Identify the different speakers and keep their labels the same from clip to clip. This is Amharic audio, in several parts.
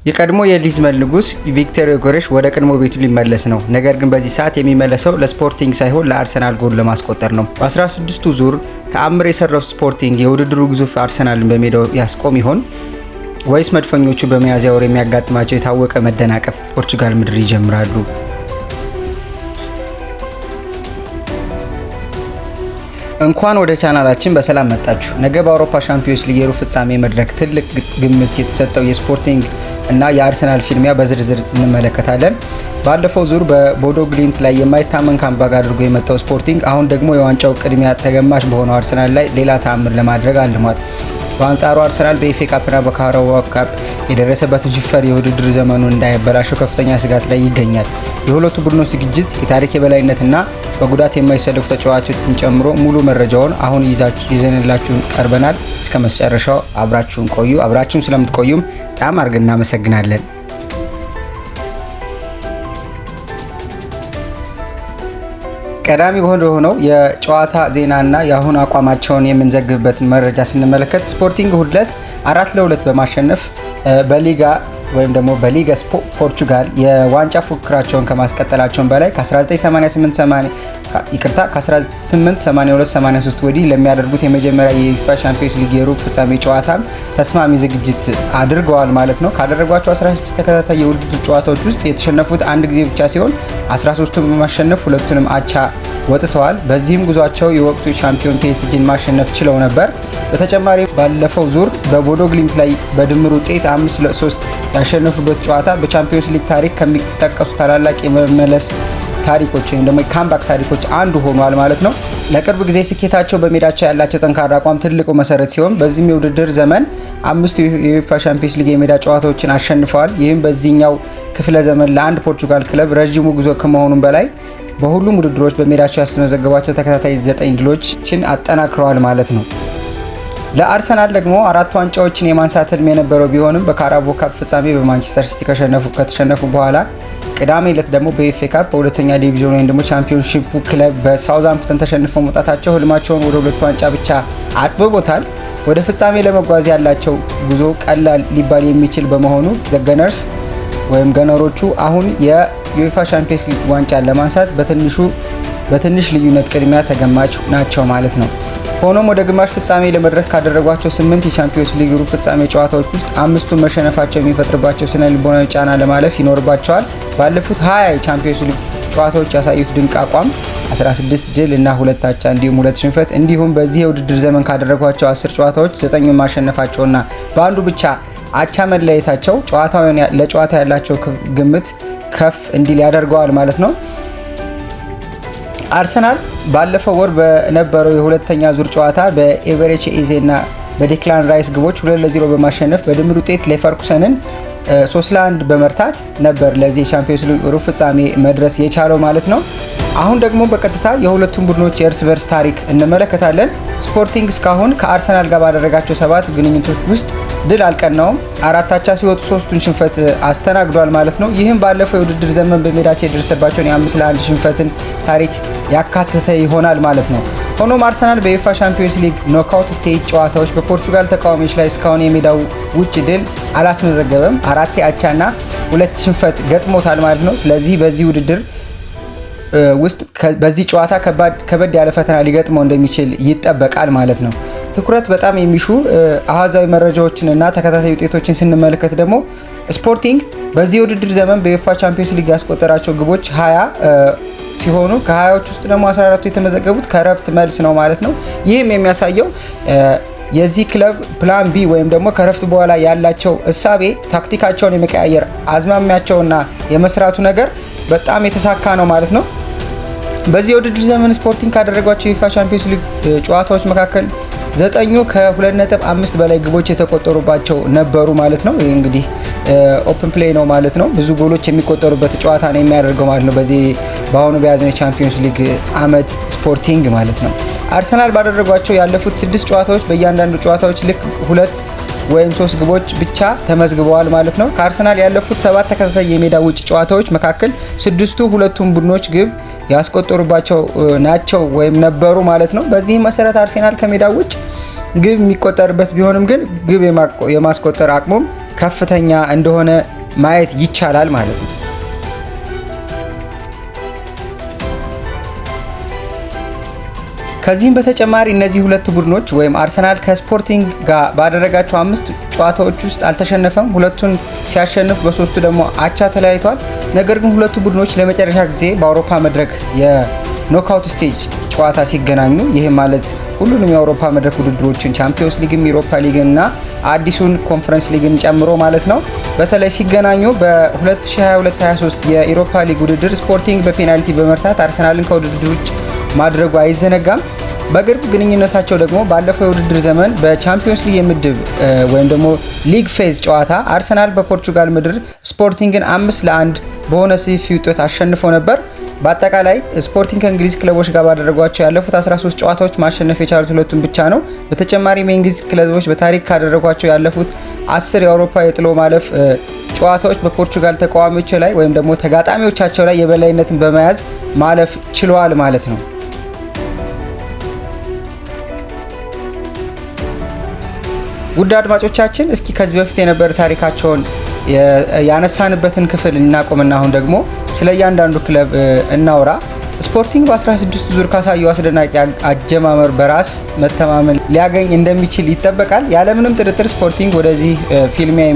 Speaker 1: የቀድሞ የሊዝበን ንጉስ ቪክቶር ዮኬሬሽ ወደ ቀድሞ ቤቱ ሊመለስ ነው። ነገር ግን በዚህ ሰዓት የሚመለሰው ለስፖርቲንግ ሳይሆን ለአርሰናል ጎል ለማስቆጠር ነው። በ16ቱ ዙር ተአምር የሰራው ስፖርቲንግ የውድድሩ ግዙፍ አርሰናልን በሜዳው ያስቆም ይሆን ወይስ መድፈኞቹ በሚያዝያ ወር የሚያጋጥማቸው የታወቀ መደናቀፍ ፖርቹጋል ምድር ይጀምራሉ? እንኳን ወደ ቻናላችን በሰላም መጣችሁ። ነገ በአውሮፓ ሻምፒዮንስ ሊግ የሩብ ፍጻሜ መድረክ ትልቅ ግምት የተሰጠው የስፖርቲንግ እና የአርሰናል ፊልሚያ በዝርዝር እንመለከታለን። ባለፈው ዙር በቦዶ ግሊምት ላይ የማይታመን ካምባክ አድርጎ የመጣው ስፖርቲንግ አሁን ደግሞ የዋንጫው ቅድሚያ ተገማሽ በሆነው አርሰናል ላይ ሌላ ተአምር ለማድረግ አልሟል። በአንጻሩ አርሰናል በኤፍኤ ካፕና በካራባኦ ካፕ የደረሰበትን ሽንፈት የውድድር ዘመኑን እንዳይበላሸው ከፍተኛ ስጋት ላይ ይገኛል። የሁለቱ ቡድኖች ዝግጅት፣ የታሪክ የበላይነትና በጉዳት የማይሰለፉ ተጫዋቾችን ጨምሮ ሙሉ መረጃውን አሁን ይዘንላችሁን ቀርበናል። እስከ መጨረሻው አብራችሁን ቆዩ። አብራችሁን ስለምትቆዩም በጣም አድርገን እናመሰግናለን። ቀዳሚ ሆነው የጨዋታ ዜናና የአሁን አቋማቸውን የምንዘግብበትን መረጃ ስንመለከት ስፖርቲንግ እሁድ ዕለት 4-2 በማሸነፍ በሊጋ ወይም ደግሞ በሊጋ ፖርቹጋል የዋንጫ ፉክክራቸውን ከማስቀጠላቸውን በላይ ከ1882-83 ወዲህ ለሚያደርጉት የመጀመሪያ የዩኤፋ ቻምፒዮንስ ሊግ የሩብ ፍጻሜ ጨዋታም ተስማሚ ዝግጅት አድርገዋል ማለት ነው። ካደረጓቸው 16 ተከታታይ የውድድር ጨዋታዎች ውስጥ የተሸነፉት አንድ ጊዜ ብቻ ሲሆን 13ቱን በማሸነፍ ሁለቱንም አቻ ወጥተዋል። በዚህም ጉዟቸው የወቅቱ ቻምፒዮን ፒኤስጂን ማሸነፍ ችለው ነበር። በተጨማሪ ባለፈው ዙር በቦዶ ግሊምት ላይ በድምር ውጤት 5-3 ያሸነፉበት ጨዋታ በቻምፒዮንስ ሊግ ታሪክ ከሚጠቀሱ ታላላቅ የመመለስ ታሪኮች ወይም ደግሞ የካምባክ ታሪኮች አንዱ ሆኗል ማለት ነው። ለቅርብ ጊዜ ስኬታቸው በሜዳቸው ያላቸው ጠንካራ አቋም ትልቁ መሰረት ሲሆን በዚህም የውድድር ዘመን 5 የዩኤፋ ቻምፒዮንስ ሊግ የሜዳ ጨዋታዎችን አሸንፈዋል። ይህም በዚህኛው ክፍለ ዘመን ለአንድ ፖርቹጋል ክለብ ረዥሙ ጉዞ ከመሆኑም በላይ በሁሉም ውድድሮች በሜዳቸው ያስመዘገቧቸው ተከታታይ 9 ድሎችን አጠናክረዋል ማለት ነው። ለአርሰናል ደግሞ 4 ዋንጫዎችን የማንሳት ህልም የነበረው ቢሆንም በካራባኦ ካፕ ፍጻሜ በማንቸስተር ሲቲ ከተሸነፉ በኋላ ቅዳሜ ዕለት ደግሞ በኤፍኤ ካፕ በሁለተኛ ዲቪዥን ወይም ደግሞ ቻምፒዮንሺፑ ክለብ በሳውዛምፕተን ተሸንፈው መውጣታቸው ህልማቸውን ወደ 2 ዋንጫ ብቻ አጥብቦታል። ወደ ፍጻሜ ለመጓዝ ያላቸው ጉዞ ቀላል ሊባል የሚችል በመሆኑ ገነርስ ወይም ገነሮቹ አሁን የዩኤፋ ቻምፒዮንስ ሊግ ዋንጫን ለማንሳት በትንሽ ልዩነት ቅድሚያ ተገማች ናቸው ማለት ነው። ሆኖም ወደ ግማሽ ፍጻሜ ለመድረስ ካደረጓቸው 8 የቻምፒዮንስ ሊግ ሩብ ፍጻሜ ጨዋታዎች ውስጥ 5ቱን መሸነፋቸው የሚፈጥርባቸው ስነ ልቦናዊ ጫና ለማለፍ ይኖርባቸዋል። ባለፉት 20 የቻምፒዮንስ ሊግ ጨዋታዎች ያሳዩት ድንቅ አቋም 16 ድል እና 2 አቻ እንዲሁም 2 ሽንፈት እንዲሁም በዚህ የውድድር ዘመን ካደረጓቸው 10 ጨዋታዎች 9ኙን ማሸነፋቸውና በአንዱ ብቻ አቻ መለያየታቸው ለጨዋታ ያላቸው ግምት ከፍ እንዲል ያደርገዋል ማለት ነው። አርሰናል ባለፈው ወር በነበረው የሁለተኛ ዙር ጨዋታ በኤቨሬቺ ኤዜ እና በዴክላን ራይስ ግቦች 2-0 በማሸነፍ በድምር ውጤት ሌቨርኩሰንን 3-1 በመርታት ነበር ለዚህ የቻምፒዮንስ ሊግ ሩብ ፍጻሜ መድረስ የቻለው ማለት ነው። አሁን ደግሞ በቀጥታ የሁለቱም ቡድኖች የእርስ በርስ ታሪክ እንመለከታለን። ስፖርቲንግ እስካሁን ከአርሰናል ጋር ባደረጋቸው 7 ግንኙነቶች ውስጥ ድል አልቀናውም። 4 አቻ ሲወጡ 3ቱን ሽንፈት አስተናግዷል ማለት ነው። ይህም ባለፈው የውድድር ዘመን በሜዳቸው የደረሰባቸውን የ5-1 ሽንፈትን ታሪክ ያካተተ ይሆናል ማለት ነው። ሆኖም አርሰናል በዩኤፋ ቻምፒዮንስ ሊግ ኖክአውት ስቴጅ ጨዋታዎች በፖርቹጋል ተቃዋሚዎች ላይ እስካሁን የሜዳው ውጭ ድል አላስመዘገበም። 4 አቻና 2 ሽንፈት ገጥሞታል ማለት ነው። ስለዚህ በዚህ ውድድር ውስጥ በዚህ ጨዋታ ከበድ ያለ ፈተና ሊገጥመው እንደሚችል ይጠበቃል ማለት ነው። ትኩረት በጣም የሚሹ አሃዛዊ መረጃዎችንና ተከታታይ ውጤቶችን ስንመለከት ደግሞ ስፖርቲንግ በዚህ የውድድር ዘመን በዩኤፋ ቻምፒዮንስ ሊግ ያስቆጠራቸው ግቦች 20 ሲሆኑ ከ20ዎች ውስጥ ደግሞ 14ቱ የተመዘገቡት ከረፍት መልስ ነው ማለት ነው። ይህም የሚያሳየው የዚህ ክለብ ፕላን ቢ ወይም ደግሞ ከረፍት በኋላ ያላቸው እሳቤ ታክቲካቸውን የመቀያየር አዝማሚያቸውና የመስራቱ ነገር በጣም የተሳካ ነው ማለት ነው። በዚህ የውድድር ዘመን ስፖርቲንግ ካደረጓቸው የዩኤፋ ቻምፒዮንስ ሊግ ጨዋታዎች መካከል 9ኙ ከ2.5 በላይ ግቦች የተቆጠሩባቸው ነበሩ ማለት ነው። ይህ እንግዲህ ኦፕን ፕሌይ ነው ማለት ነው። ብዙ ጎሎች የሚቆጠሩበት ጨዋታ ነው የሚያደርገው ማለት ነው። በዚህ በአሁኑ በያዝነው የቻምፒዮንስ ሊግ አመት ስፖርቲንግ ማለት ነው። አርሰናል ባደረጓቸው ያለፉት 6 ጨዋታዎች በእያንዳንዱ ጨዋታዎች ልክ 2 ወይም 3 ግቦች ብቻ ተመዝግበዋል ማለት ነው። ከአርሰናል ያለፉት 7 ተከታታይ የሜዳ ውጭ ጨዋታዎች መካከል 6ቱ ሁለቱም ቡድኖች ግብ ያስቆጠሩባቸው ናቸው ወይም ነበሩ ማለት ነው። በዚህ መሰረት አርሰናል ከሜዳ ውጭ ግብ የሚቆጠርበት ቢሆንም ግን ግብ የማስቆጠር አቅሙም ከፍተኛ እንደሆነ ማየት ይቻላል ማለት ነው። ከዚህም በተጨማሪ እነዚህ ሁለት ቡድኖች ወይም አርሰናል ከስፖርቲንግ ጋር ባደረጋቸው 5 ጨዋታዎች ውስጥ አልተሸነፈም። ሁለቱን ሲያሸንፍ በሶስቱ ደግሞ አቻ ተለያይቷል። ነገር ግን ሁለቱ ቡድኖች ለመጨረሻ ጊዜ በአውሮፓ መድረክ የኖክአውት ስቴጅ ጨዋታ ሲገናኙ ይህ ማለት ሁሉንም የአውሮፓ መድረክ ውድድሮችን ቻምፒዮንስ ሊግም፣ ዩሮፓ ሊግን እና አዲሱን ኮንፈረንስ ሊግን ጨምሮ ማለት ነው በተለይ ሲገናኙ በ2022-23 የዩሮፓ ሊግ ውድድር ስፖርቲንግ በፔናልቲ በመርታት አርሰናልን ከውድድር ውጭ ማድረጉ አይዘነጋም። በቅርብ ግንኙነታቸው ደግሞ ባለፈው የውድድር ዘመን በቻምፒዮንስ ሊግ የምድብ ወይም ደግሞ ሊግ ፌዝ ጨዋታ አርሰናል በፖርቹጋል ምድር ስፖርቲንግን 5-1 በሆነ ሰፊ ውጤት አሸንፎ ነበር። በአጠቃላይ ስፖርቲንግ ከእንግሊዝ ክለቦች ጋር ባደረጓቸው ያለፉት 13 ጨዋታዎች ማሸነፍ የቻሉት ሁለቱን ብቻ ነው። በተጨማሪም የእንግሊዝ ክለቦች በታሪክ ካደረጓቸው ያለፉት 10 የአውሮፓ የጥሎ ማለፍ ጨዋታዎች በፖርቹጋል ተቃዋሚዎች ላይ ወይም ደግሞ ተጋጣሚዎቻቸው ላይ የበላይነትን በመያዝ ማለፍ ችለዋል ማለት ነው። ውድ አድማጮቻችን እስኪ ከዚህ በፊት የነበረ ታሪካቸውን ያነሳንበትን ክፍል እናቆምና አሁን ደግሞ ስለ እያንዳንዱ ክለብ እናውራ። ስፖርቲንግ በ16 ዙር ካሳየው አስደናቂ አጀማመር በራስ መተማመን ሊያገኝ እንደሚችል ይጠበቃል። ያለምንም ጥርጥር ስፖርቲንግ ወደዚህ ፊልሚያ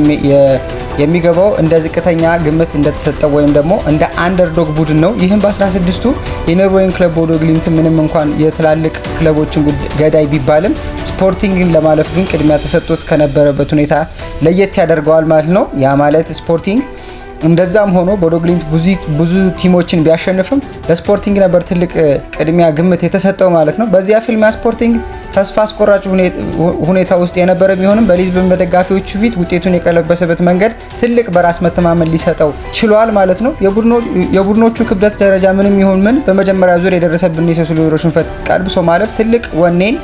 Speaker 1: የሚገባው እንደ ዝቅተኛ ግምት እንደተሰጠው ወይም ደግሞ እንደ አንደርዶግ ቡድን ነው። ይህም በ16ቱ የኖርዌይን ክለብ ቦዶ ግሊምት ምንም እንኳን የትላልቅ ክለቦችን ገዳይ ቢባልም ስፖርቲንግን ለማለፍ ግን ቅድሚያ ተሰጥቶት ከነበረበት ሁኔታ ለየት ያደርገዋል ማለት ነው። ያ ማለት ስፖርቲንግ እንደዛም ሆኖ ቦዶ ግሊምት ብዙ ቲሞችን ቢያሸንፍም ለስፖርቲንግ ነበር ትልቅ ቅድሚያ ግምት የተሰጠው ማለት ነው። በዚያ ፊልሚያ ስፖርቲንግ ተስፋ አስቆራጭ ሁኔታ ውስጥ የነበረ ቢሆንም በሊዝበን በደጋፊዎቹ ፊት ውጤቱን የቀለበሰበት መንገድ ትልቅ በራስ መተማመን ሊሰጠው ችሏል ማለት ነው። የቡድኖቹ ክብደት ደረጃ ምንም ይሁን ምን በመጀመሪያ ዙር የደረሰብን የሶስት ዙር ሽንፈት ቀልብሶ ማለፍ ትልቅ ወኔን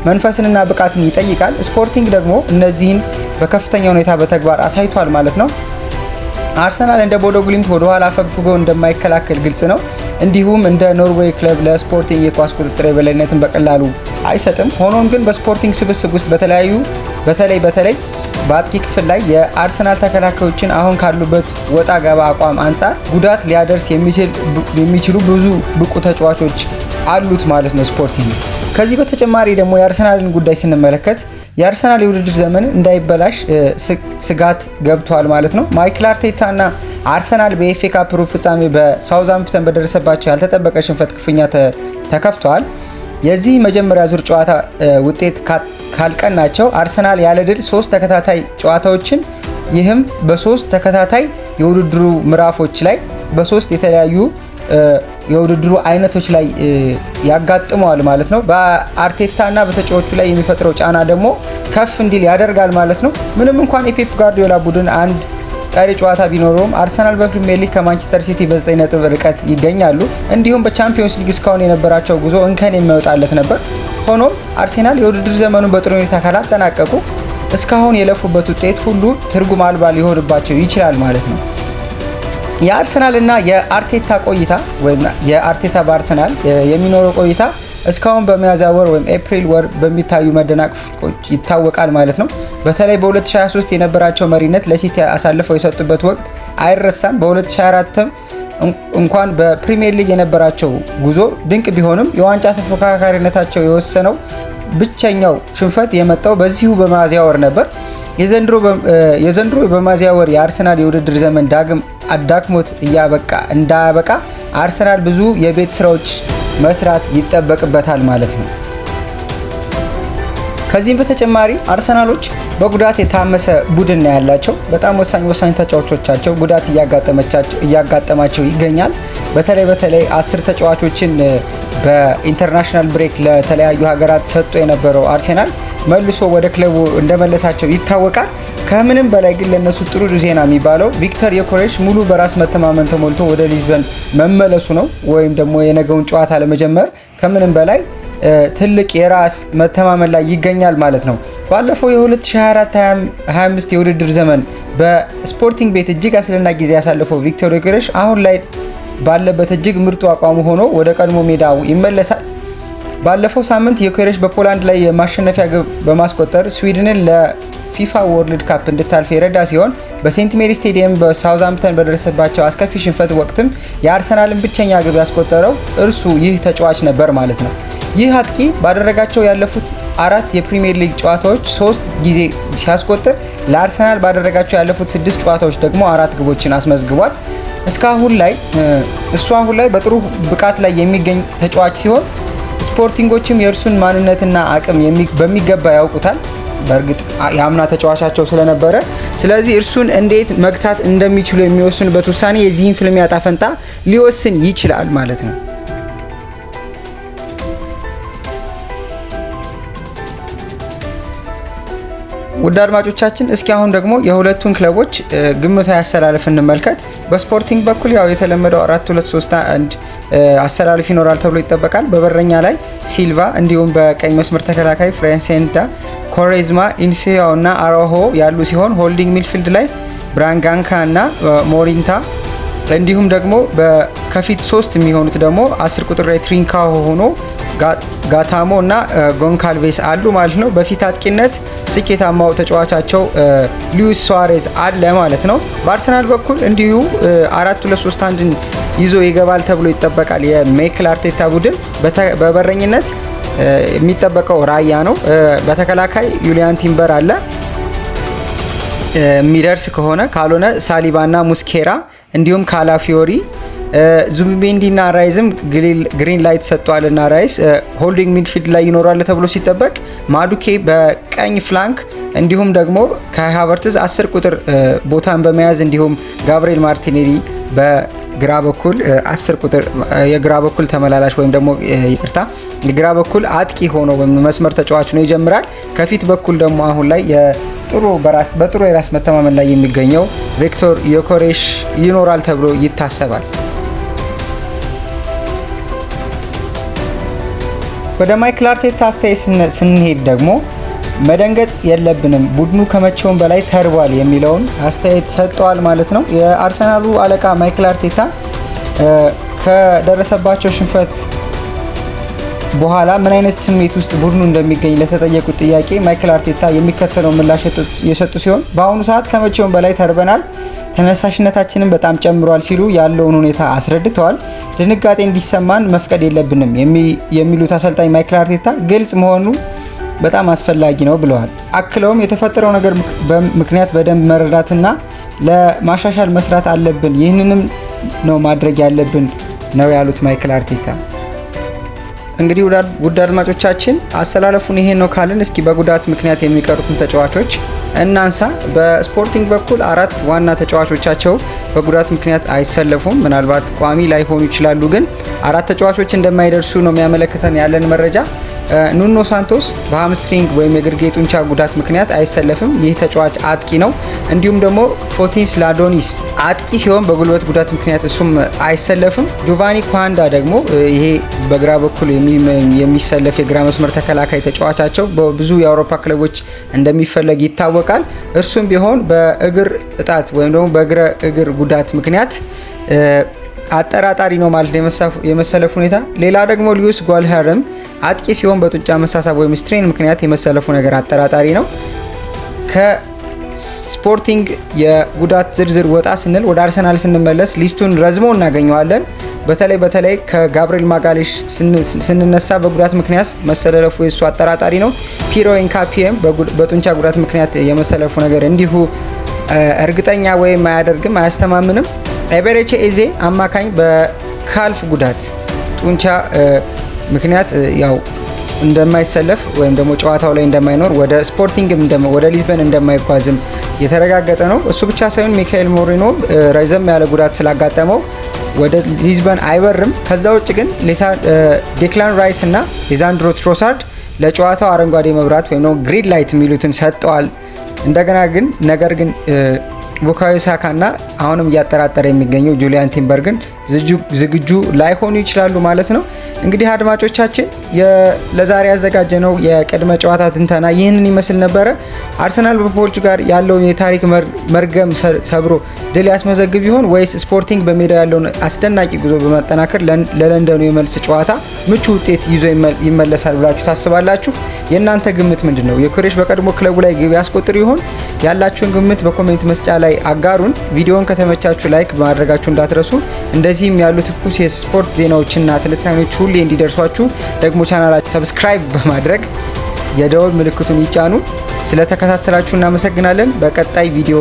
Speaker 1: መንፈስንና ብቃትን ይጠይቃል። ስፖርቲንግ ደግሞ እነዚህን በከፍተኛ ሁኔታ በተግባር አሳይቷል ማለት ነው። አርሰናል እንደ ቦዶ ግሊምት ወደ ኋላ ፈግፍጎ እንደማይከላከል ግልጽ ነው። እንዲሁም እንደ ኖርዌይ ክለብ ለስፖርቲንግ የኳስ ቁጥጥር የበላይነትን በቀላሉ አይሰጥም። ሆኖም ግን በስፖርቲንግ ስብስብ ውስጥ በተለይ በአጥቂ ክፍል ላይ የአርሰናል ተከላካዮችን አሁን ካሉበት ወጣ ገባ አቋም አንጻር ጉዳት ሊያደርስ የሚችሉ ብዙ ብቁ ተጫዋቾች አሉት ማለት ነው ስፖርቲንግ። ከዚህ በተጨማሪ ደግሞ የአርሰናልን ጉዳይ ስንመለከት የአርሰናል የውድድር ዘመን እንዳይበላሽ ስጋት ገብቷል ማለት ነው። ማይክል አርቴታ እና አርሰናል በኤፍኤ ካፕ ሩብ ፍጻሜ በሳውዛምፕተን በደረሰባቸው ያልተጠበቀ ሽንፈት ክፉኛ ተከፍተዋል። የዚህ መጀመሪያ ዙር ጨዋታ ውጤት ካልቀናቸው አርሰናል ያለ ድል 3 ተከታታይ ጨዋታዎችን ይህም በ3 ተከታታይ የውድድሩ ምዕራፎች ላይ በ3 የተለያዩ የውድድሩ አይነቶች ላይ ያጋጥመዋል ማለት ነው። በአርቴታ እና በተጫዋቾቹ ላይ የሚፈጥረው ጫና ደግሞ ከፍ እንዲል ያደርጋል ማለት ነው። ምንም እንኳን የፔፕ ጋርዲዮላ ቡድን አንድ ቀሪ ጨዋታ ቢኖረውም አርሰናል በፕሪሚየር ሊግ ከማንቸስተር ሲቲ በ9 ነጥብ ርቀት ይገኛሉ። እንዲሁም በቻምፒዮንስ ሊግ እስካሁን የነበራቸው ጉዞ እንከን የሚያወጣለት ነበር። ሆኖም አርሰናል የውድድር ዘመኑን በጥሩ ሁኔታ ካላጠናቀቁ እስካሁን የለፉበት ውጤት ሁሉ ትርጉም አልባ ሊሆንባቸው ይችላል ማለት ነው። የአርሰናል እና የአርቴታ ቆይታ ወይም የአርቴታ በአርሰናል የሚኖረው ቆይታ እስካሁን በሚያዝያ ወር ወይም ኤፕሪል ወር በሚታዩ መደናቀፎች ይታወቃል ማለት ነው። በተለይ በ2023 የነበራቸው መሪነት ለሲቲ አሳልፈው የሰጡበት ወቅት አይረሳም። በ2024 እንኳን በፕሪሚየር ሊግ የነበራቸው ጉዞ ድንቅ ቢሆንም የዋንጫ ተፎካካሪነታቸው የወሰነው ብቸኛው ሽንፈት የመጣው በዚሁ በሚያዝያ ወር ነበር። የዘንድሮ በሚያዝያ ወር የአርሰናል የውድድር ዘመን ዳግም አዳክሞት እንዳያበቃ አርሰናል ብዙ የቤት ስራዎች መስራት ይጠበቅበታል ማለት ነው። ከዚህም በተጨማሪ አርሰናሎች በጉዳት የታመሰ ቡድን ነው ያላቸው። በጣም ወሳኝ ተጫዋቾቻቸው ጉዳት እያጋጠማቸው ይገኛል። በተለይ 10 ተጫዋቾችን በኢንተርናሽናል ብሬክ ለተለያዩ ሀገራት ሰጥቶ የነበረው አርሰናል መልሶ ወደ ክለቡ እንደመለሳቸው ይታወቃል። ከምንም በላይ ግን ለነሱ ጥሩ ዜና የሚባለው ቪክተር ዮኬሬሽ ሙሉ በራስ መተማመን ተሞልቶ ወደ ሊዝበን መመለሱ ነው። ወይም ደግሞ የነገውን ጨዋታ ለመጀመር ከምንም በላይ ትልቅ የራስ መተማመን ላይ ይገኛል ማለት ነው። ባለፈው የ2024-25 የውድድር ዘመን በስፖርቲንግ ቤት እጅግ አስደናቂ ጊዜ ያሳለፈው ቪክተር ዮኬሬሽ አሁን ላይ ባለበት እጅግ ምርጡ አቋሙ ሆኖ ወደ ቀድሞ ሜዳው ይመለሳል። ባለፈው ሳምንት ዮኬሬሽ በፖላንድ ላይ የማሸነፊያ ግብ በማስቆጠር ስዊድንን ለፊፋ ወርልድ ካፕ እንድታልፍ የረዳ ሲሆን በሴንት ሜሪ ስቴዲየም በሳውዛምፕተን በደረሰባቸው አስከፊ ሽንፈት ወቅትም የአርሰናልን ብቸኛ ግብ ያስቆጠረው እርሱ ይህ ተጫዋች ነበር ማለት ነው። ይህ አጥቂ ባደረጋቸው ያለፉት 4 የፕሪሚየር ሊግ ጨዋታዎች 3 ጊዜ ሲያስቆጥር ለአርሰናል ባደረጋቸው ያለፉት 6 ጨዋታዎች ደግሞ 4 ግቦችን አስመዝግቧል። እሱ አሁን ላይ በጥሩ ብቃት ላይ የሚገኝ ተጫዋች ሲሆን ስፖርቲንጎችም የእርሱን ማንነትና አቅም በሚገባ ያውቁታል። በእርግጥ የአምና ተጫዋቻቸው ስለነበረ፣ ስለዚህ እርሱን እንዴት መግታት እንደሚችሉ የሚወስኑበት ውሳኔ የዚህን ፍልሚያ ዕጣ ፈንታ ሊወስን ይችላል ማለት ነው። ውድ አድማጮቻችን እስኪ አሁን ደግሞ የሁለቱን ክለቦች ግምታዊ አሰላለፍ እንመልከት። በስፖርቲንግ በኩል ያው የተለመደው 4-2-3-1 አሰላለፍ ይኖራል ተብሎ ይጠበቃል። በበረኛ ላይ ሲልቫ፣ እንዲሁም በቀኝ መስመር ተከላካይ ፍራንሴንዳ፣ ኮሬዝማ፣ ኢንሲያው እና አራሆ ያሉ ሲሆን ሆልዲንግ ሚድፊልድ ላይ ብራንጋንካ እና ሞሪንታ፣ እንዲሁም ደግሞ ከፊት 3 የሚሆኑት ደግሞ 10 ቁጥር ላይ ትሪንካሆ ሆኖ ጋታሞ እና ጎንካልቬስ አሉ ማለት ነው። በፊት አጥቂነት ስኬታማው ተጫዋቻቸው ሉዊስ ሱዋሬዝ አለ ማለት ነው። በአርሰናል በኩል እንዲሁ 4-2-3-1ን ይዞ ይገባል ተብሎ ይጠበቃል የሚኬል አርቴታ ቡድን። በበረኝነት የሚጠበቀው ራያ ነው። በተከላካይ ዩሊያን ቲምበር አለ የሚደርስ ከሆነ፣ ካልሆነ ሳሊባ እና ሙስኬራ እንዲሁም ካላፊዮሪ፣ ዙቢሜንዲ እና ራይዝም ግሪን ላይት ሰጥቷል እና ራይስ ሆልዲንግ ሚድፊልድ ላይ ይኖራል ተብሎ ሲጠበቅ ማዱኬ በቀኝ ፍላንክ እንዲሁም ደግሞ ካይ ሃቨርትዝ 10 ቁጥር ቦታን በመያዝ እንዲሁም ጋብሪኤል ማርቲኔሊ በግራ በኩል 10 ቁጥር የግራ በኩል ተመላላሽ ወይም ደግሞ ይቅርታ የግራ በኩል አጥቂ ሆኖ ወይም መስመር ተጫዋች ነው ይጀምራል። ከፊት በኩል ደግሞ አሁን ላይ በጥሩ የራስ መተማመን ላይ የሚገኘው ቪክቶር ዮኬሬሽ ይኖራል ተብሎ ይታሰባል። ወደ ማይክል አርቴታ አስተያየት ስንሄድ ደግሞ መደንገጥ የለብንም፣ ቡድኑ ከመቼውም በላይ ተርቧል የሚለውን አስተያየት ሰጥተዋል ማለት ነው። የአርሰናሉ አለቃ ማይክል አርቴታ ከደረሰባቸው ሽንፈት በኋላ ምን አይነት ስሜት ውስጥ ቡድኑ እንደሚገኝ ለተጠየቁት ጥያቄ ማይክል አርቴታ የሚከተለው ምላሽ የሰጡ ሲሆን በአሁኑ ሰዓት ከመቼውም በላይ ተርበናል፣ ተነሳሽነታችንን በጣም ጨምሯል ሲሉ ያለውን ሁኔታ አስረድተዋል። ድንጋጤ እንዲሰማን መፍቀድ የለብንም የሚሉት አሰልጣኝ ማይክል አርቴታ ግልጽ መሆኑ በጣም አስፈላጊ ነው ብለዋል። አክለውም የተፈጠረው ነገር ምክንያት በደንብ መረዳትና ለማሻሻል መስራት አለብን፣ ይህንንም ነው ማድረግ ያለብን ነው ያሉት ማይክል አርቴታ። እንግዲህ ውድ አድማጮቻችን አሰላለፉን ይሄን ነው ካልን እስኪ በጉዳት ምክንያት የሚቀሩትን ተጫዋቾች እናንሳ። በስፖርቲንግ በኩል 4 ዋና ተጫዋቾቻቸው በጉዳት ምክንያት አይሰለፉም። ምናልባት ቋሚ ላይሆኑ ይችላሉ፣ ግን 4 ተጫዋቾች እንደማይደርሱ ነው የሚያመለክተን ያለን መረጃ። ኑኖ ሳንቶስ በሃምስትሪንግ ወይም የግርጌ ጡንቻ ጉዳት ምክንያት አይሰለፍም። ይህ ተጫዋች አጥቂ ነው። እንዲሁም ደግሞ ፎቲንስ ላዶኒስ አጥቂ ሲሆን በጉልበት ጉዳት ምክንያት እሱም አይሰለፍም። ጆቫኒ ኳንዳ ደግሞ ይሄ በግራ በኩል የሚሰለፍ የግራ መስመር ተከላካይ ተጫዋቻቸው በብዙ የአውሮፓ ክለቦች እንደሚፈለግ ይታወቃል። እርሱም ቢሆን በእግር እጣት ወይም ደግሞ በእግረ እግር ጉዳት ምክንያት አጠራጣሪ ነው ማለት የመሰለፍ ሁኔታ። ሌላ ደግሞ ሉዊስ ጓልሃርም አጥቂ ሲሆን በጡንቻ መሳሳብ ወይም ስትሬን ምክንያት የመሰለፉ ነገር አጠራጣሪ ነው። ከስፖርቲንግ የጉዳት ዝርዝር ወጣ ስንል ወደ አርሰናል ስንመለስ ሊስቱን ረዝሞ እናገኘዋለን። በተለይ ከጋብሪኤል ማጋሌሽ ስንነሳ በጉዳት ምክንያት መሰለፉ የሱ አጠራጣሪ ነው። ፒሮ ኢንካፒየም በጡንቻ ጉዳት ምክንያት የመሰለፉ ነገር እንዲሁ እርግጠኛ ወይም አያስተማምንም። ኤቤሬቺ ኤዜ አማካኝ በካልፍ ጉዳት ጡንቻ ምክንያት ያው እንደማይሰለፍ ወይም ደግሞ ጨዋታው ላይ እንደማይኖር ወደ ስፖርቲንግም ወደ ሊዝበን እንደማይጓዝም የተረጋገጠ ነው። እሱ ብቻ ሳይሆን ሚካኤል ሞሪኖ ረዘም ያለ ጉዳት ስላጋጠመው ወደ ሊዝበን አይበርም። ከዛ ውጭ ግን ዴክላን ራይስ እና ሊዛንድሮ ትሮሳርድ ለጨዋታው አረንጓዴ መብራት ወይም ደግሞ ግሪን ላይት የሚሉትን ሰጥተዋል። ነገር ግን ቡካዮ ሳካ እና አሁንም እያጠራጠረ የሚገኘው ጁሊያን ቲምበርግን ዝግጁ ላይሆኑ ይችላሉ ማለት ነው። እንግዲህ አድማጮቻችን ለዛሬ ያዘጋጀነው የቅድመ ጨዋታ ትንተና ይህንን ይመስል ነበረ። አርሰናል በፖርቹጋል ያለውን የታሪክ መርገም ሰብሮ ድል ያስመዘግብ ይሆን ወይስ ስፖርቲንግ በሜዳው ያለውን አስደናቂ ጉዞ በማጠናከር ለለንደኑ የመልስ ጨዋታ ምቹ ውጤት ይዞ ይመለሳል ብላችሁ ታስባላችሁ? የእናንተ ግምት ምንድን ነው? ዮኬሬሽ በቀድሞ ክለቡ ላይ ግብ ያስቆጥር ይሆን? ያላችሁን ግምት በኮሜንት መስጫ ላይ አጋሩን። ቪዲዮውን ከተመቻችሁ ላይክ ማድረጋችሁ እንዳትረሱ። እንደዚህም ያሉ ትኩስ የስፖርት ዜናዎችና ትንታኔዎች ሁሌ እንዲደርሷችሁ ደግሞ ቻናላችን ሰብስክራይብ በማድረግ የደወል ምልክቱን ይጫኑ። ስለተከታተላችሁ እናመሰግናለን። በቀጣይ ቪዲዮ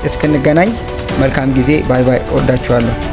Speaker 1: እስክንገናኝ መልካም ጊዜ። ባይ ባይ። ወዳችኋለሁ።